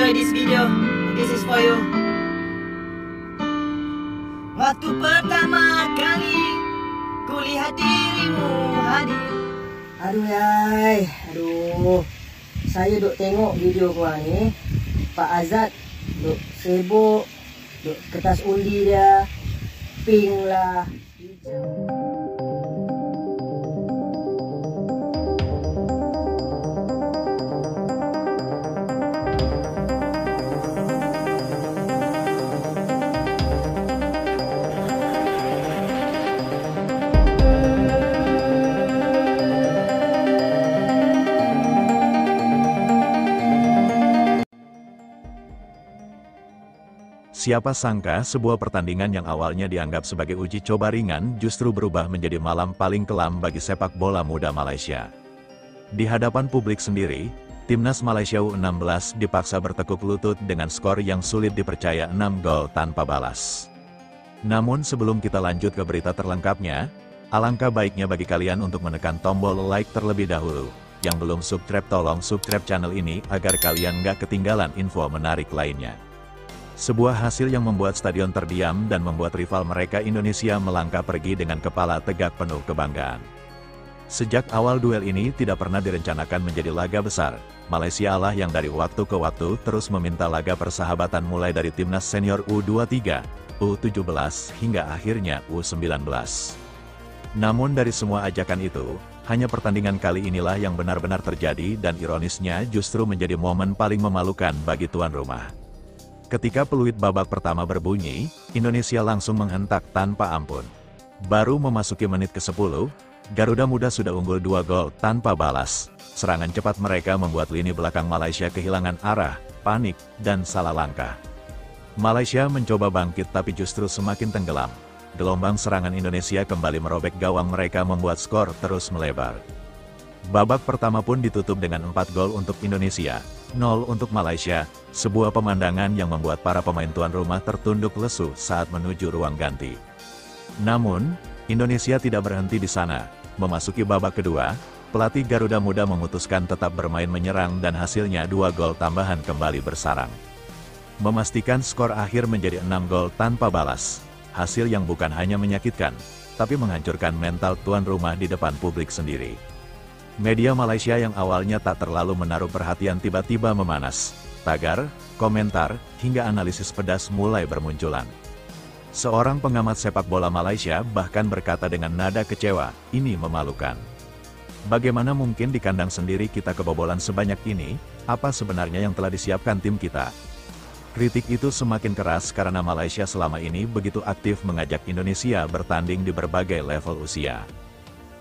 enjoy this video, this is for you. Waktu pertama kali kulihat dirimu hadir. Aduh, saya duk tengok video korang ni, Pak Azad duk sibuk, duk kertas undi dia, pink lah, hijau. Siapa sangka sebuah pertandingan yang awalnya dianggap sebagai uji coba ringan justru berubah menjadi malam paling kelam bagi sepak bola muda Malaysia. Di hadapan publik sendiri, timnas Malaysia U16 dipaksa bertekuk lutut dengan skor yang sulit dipercaya 6 gol tanpa balas. Namun sebelum kita lanjut ke berita terlengkapnya, alangkah baiknya bagi kalian untuk menekan tombol like terlebih dahulu. Yang belum subscribe tolong subscribe channel ini agar kalian nggak ketinggalan info menarik lainnya. Sebuah hasil yang membuat stadion terdiam dan membuat rival mereka Indonesia melangkah pergi dengan kepala tegak penuh kebanggaan. Sejak awal duel ini tidak pernah direncanakan menjadi laga besar, Malaysia lah yang dari waktu ke waktu terus meminta laga persahabatan mulai dari timnas senior U23, U17 hingga akhirnya U19. Namun dari semua ajakan itu, hanya pertandingan kali inilah yang benar-benar terjadi dan ironisnya justru menjadi momen paling memalukan bagi tuan rumah. Ketika peluit babak pertama berbunyi, Indonesia langsung menghentak tanpa ampun. Baru memasuki menit ke-10, Garuda Muda sudah unggul 2 gol tanpa balas. Serangan cepat mereka membuat lini belakang Malaysia kehilangan arah, panik, dan salah langkah. Malaysia mencoba bangkit tapi justru semakin tenggelam. Gelombang serangan Indonesia kembali merobek gawang mereka membuat skor terus melebar. Babak pertama pun ditutup dengan 4 gol untuk Indonesia, 0 untuk Malaysia, sebuah pemandangan yang membuat para pemain tuan rumah tertunduk lesu saat menuju ruang ganti. Namun, Indonesia tidak berhenti di sana. Memasuki babak kedua, pelatih Garuda Muda memutuskan tetap bermain menyerang dan hasilnya 2 gol tambahan kembali bersarang. Memastikan skor akhir menjadi 6 gol tanpa balas, hasil yang bukan hanya menyakitkan, tapi menghancurkan mental tuan rumah di depan publik sendiri. Media Malaysia yang awalnya tak terlalu menaruh perhatian tiba-tiba memanas. Tagar, komentar, hingga analisis pedas mulai bermunculan. Seorang pengamat sepak bola Malaysia bahkan berkata dengan nada kecewa, "Ini memalukan. Bagaimana mungkin di kandang sendiri kita kebobolan sebanyak ini? Apa sebenarnya yang telah disiapkan tim kita?" Kritik itu semakin keras karena Malaysia selama ini begitu aktif mengajak Indonesia bertanding di berbagai level usia.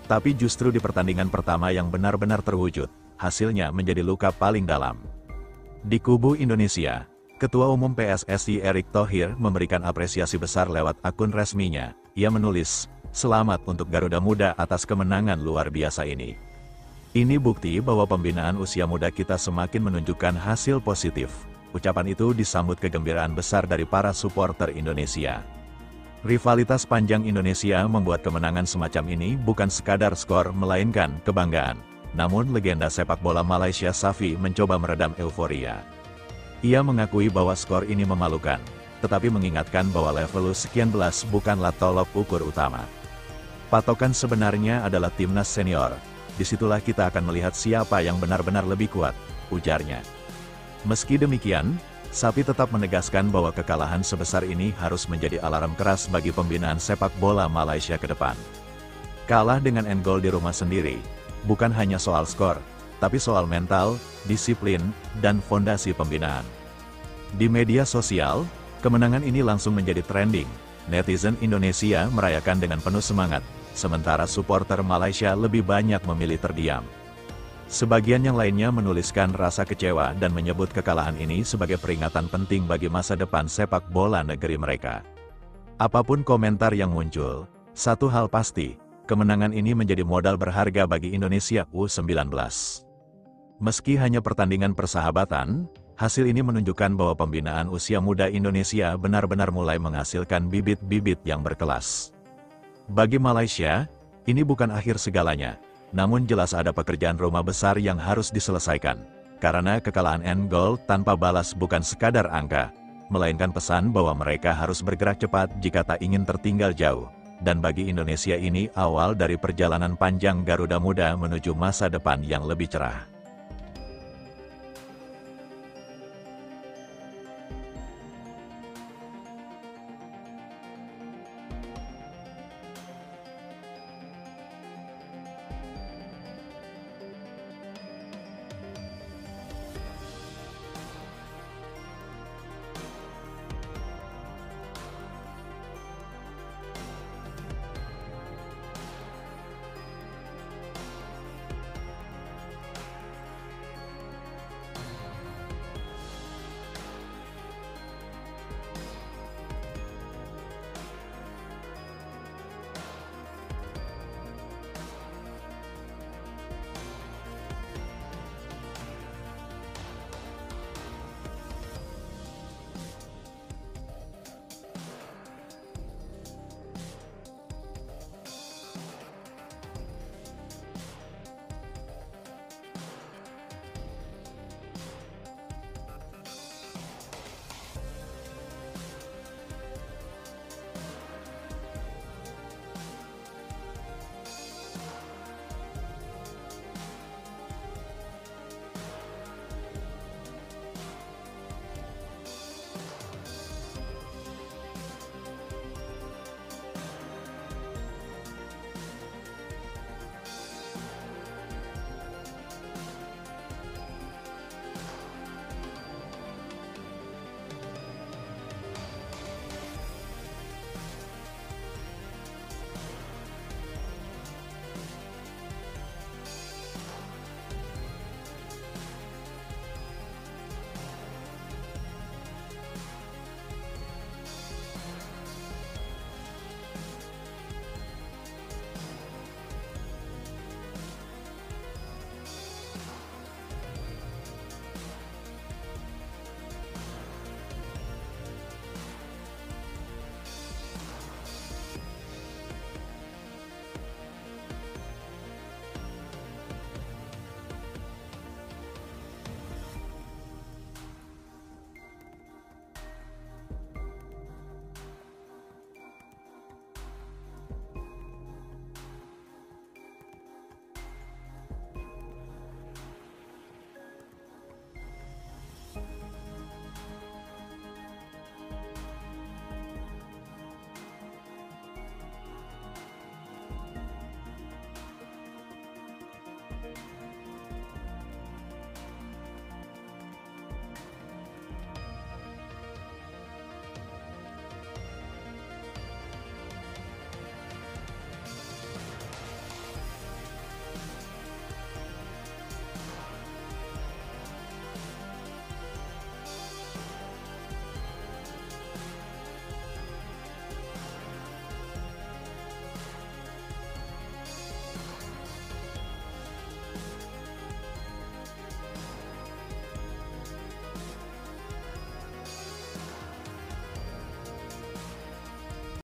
Tapi justru di pertandingan pertama yang benar-benar terwujud, hasilnya menjadi luka paling dalam. Di kubu Indonesia, Ketua Umum PSSI Erick Thohir memberikan apresiasi besar lewat akun resminya. Ia menulis, "Selamat untuk Garuda Muda atas kemenangan luar biasa ini. Ini bukti bahwa pembinaan usia muda kita semakin menunjukkan hasil positif." Ucapan itu disambut kegembiraan besar dari para supporter Indonesia. Rivalitas panjang Indonesia membuat kemenangan semacam ini bukan sekadar skor melainkan kebanggaan. Namun legenda sepak bola Malaysia Safi mencoba meredam euforia. Ia mengakui bahwa skor ini memalukan, tetapi mengingatkan bahwa level sekian belas bukanlah tolok ukur utama. Patokan sebenarnya adalah timnas senior. Disitulah kita akan melihat siapa yang benar-benar lebih kuat, ujarnya. Meski demikian, Safi tetap menegaskan bahwa kekalahan sebesar ini harus menjadi alarm keras bagi pembinaan sepak bola Malaysia ke depan. Kalah dengan end goal di rumah sendiri, bukan hanya soal skor, tapi soal mental, disiplin, dan fondasi pembinaan. Di media sosial, kemenangan ini langsung menjadi trending. Netizen Indonesia merayakan dengan penuh semangat, sementara supporter Malaysia lebih banyak memilih terdiam. Sebagian yang lainnya menuliskan rasa kecewa dan menyebut kekalahan ini sebagai peringatan penting bagi masa depan sepak bola negeri mereka. Apapun komentar yang muncul, satu hal pasti, kemenangan ini menjadi modal berharga bagi Indonesia U19. Meski hanya pertandingan persahabatan, hasil ini menunjukkan bahwa pembinaan usia muda Indonesia benar-benar mulai menghasilkan bibit-bibit yang berkelas. Bagi Malaysia, ini bukan akhir segalanya. Namun jelas ada pekerjaan rumah besar yang harus diselesaikan. Karena kekalahan N-Gol tanpa balas bukan sekadar angka, melainkan pesan bahwa mereka harus bergerak cepat jika tak ingin tertinggal jauh. Dan bagi Indonesia ini awal dari perjalanan panjang Garuda Muda menuju masa depan yang lebih cerah.